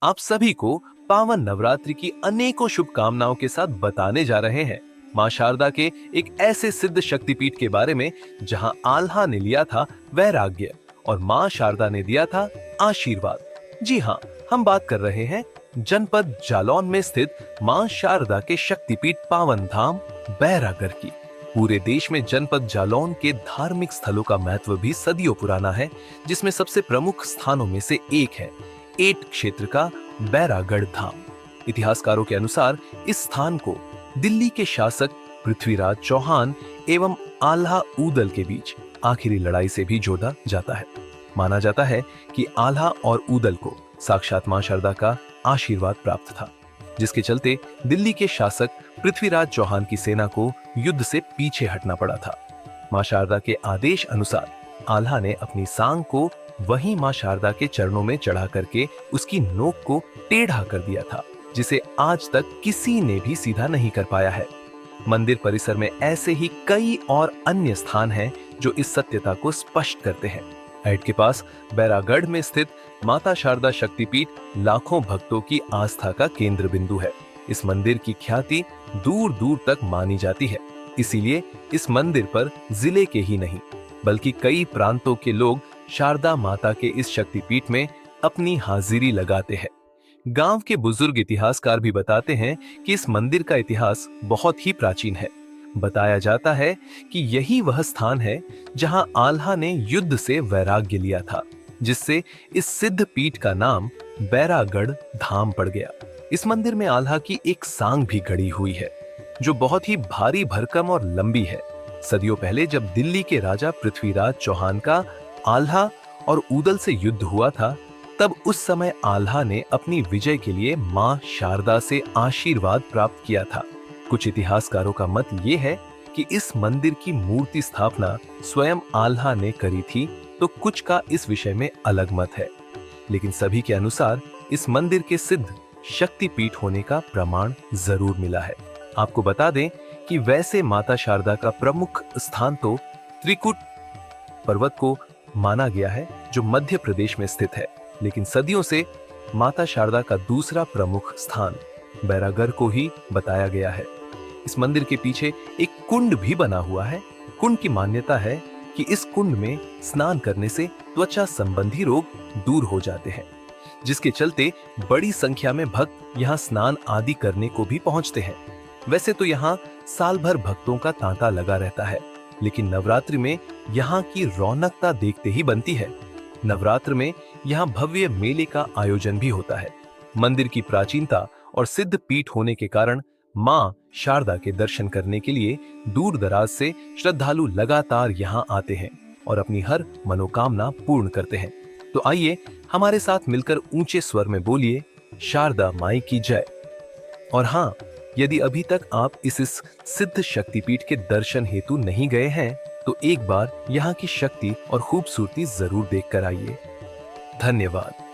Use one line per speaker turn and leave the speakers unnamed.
आप सभी को पावन नवरात्रि की अनेकों शुभकामनाओं के साथ बताने जा रहे हैं मां शारदा के एक ऐसे सिद्ध शक्तिपीठ के बारे में जहां आल्हा ने लिया था वैराग्य और मां शारदा ने दिया था आशीर्वाद। जी हाँ, हम बात कर रहे हैं जनपद जालौन में स्थित मां शारदा के शक्तिपीठ पावन धाम बैरागढ़ की। पूरे देश में जनपद जालौन के धार्मिक स्थलों का महत्व भी सदियों पुराना है, जिसमें सबसे प्रमुख स्थानों में से एक है एट क्षेत्र का बैरागढ़ धाम। इतिहासकारों के अनुसार इस स्थान को दिल्ली के शासक पृथ्वीराज चौहान एवं आल्हा ऊदल के बीच आखिरी लड़ाई से भी जोड़ा जाता है। माना जाता है कि आल्हा और ऊदल को साक्षात मां शारदा का आशीर्वाद प्राप्त था, जिसके चलते दिल्ली के शासक पृथ्वीराज चौहान की सेना को युद्ध से पीछे हटना पड़ा था। मां शारदा के आदेश अनुसार आल्हा ने अपनी सांग को वहीं मां शारदा के चरणों में चढ़ा करके उसकी नोक को टेढ़ा कर दिया था, जिसे आज तक किसी ने भी सीधा नहीं कर पाया है। मंदिर परिसर में ऐसे ही कई और अन्य स्थान हैं जो इस सत्यता को स्पष्ट करते हैं। ऐड के पास बैरागढ़ में स्थित माता शारदा शक्तिपीठ लाखों भक्तों की आस्था का केंद्र बिंदु है। इस मंदिर की ख्याति दूर दूर तक मानी जाती है, इसीलिए इस मंदिर पर जिले के ही नहीं बल्कि कई प्रांतों के लोग शारदा माता के इस शक्तिपीठ में अपनी हाजिरी लगाते हैं। गांव के बुजुर्ग इतिहासकार भी बताते हैं कि इस मंदिर का इतिहास बहुत ही प्राचीन है। बताया जाता है कि यही वह स्थान है जहां आल्हा ने युद्ध से वैराग्य लिया था, जिससे इस सिद्ध पीठ का नाम बैरागढ़ धाम पड़ गया। इस मंदिर में आल्हा की एक सांग भी गड़ी हुई है, जो बहुत ही भारी भरकम और लंबी है। सदियों पहले जब दिल्ली के राजा पृथ्वीराज चौहान का आल्हा और ऊदल से युद्ध हुआ था, तब उस समय आल्हा ने अपनी विजय के लिए मां शारदा से आशीर्वाद प्राप्त किया था। कुछ इतिहासकारों का मत ये है कि इस मंदिर की मूर्ति स्थापना स्वयं आल्हा ने करी थी, तो कुछ का इस विषय में अलग मत है। लेकिन सभी के अनुसार इस मंदिर के सिद्ध शक्तिपीठ होने का प्रमाण जरूर मिला है। आपको बता दें कि वैसे माता शारदा का प्रमुख स्थान तो त्रिकुट पर्वत को माना गया है, जो मध्य प्रदेश में स्थित है, लेकिन सदियों से माता शारदा का दूसरा प्रमुख स्थान बैरागढ़ को ही बताया गया है। इस मंदिर के पीछे एक कुंड भी बना हुआ है। कुंड की मान्यता है कि इस कुंड में स्नान करने से त्वचा संबंधी रोग दूर हो जाते हैं, जिसके चलते बड़ी संख्या में भक्त यहाँ स्नान आदि करने को भी पहुंचते हैं। वैसे तो यहाँ साल भर भक्तों का तांता लगा रहता है, लेकिन नवरात्रि में यहाँ की रौनकता देखते ही बनती है। नवरात्र में यहाँ भव्य मेले का आयोजन भी होता है। मंदिर की प्राचीनता और सिद्ध पीठ होने के कारण मां शारदा के दर्शन करने के लिए दूर दराज से श्रद्धालु लगातार यहाँ आते हैं और अपनी हर मनोकामना पूर्ण करते हैं। तो आइए हमारे साथ मिलकर ऊंचे स्वर में बोलिए, शारदा माई की जय। और हाँ, यदि अभी तक आप इस सिद्ध शक्तिपीठ के दर्शन हेतु नहीं गए हैं, तो एक बार यहाँ की शक्ति और खूबसूरती जरूर देखकर आइए। धन्यवाद।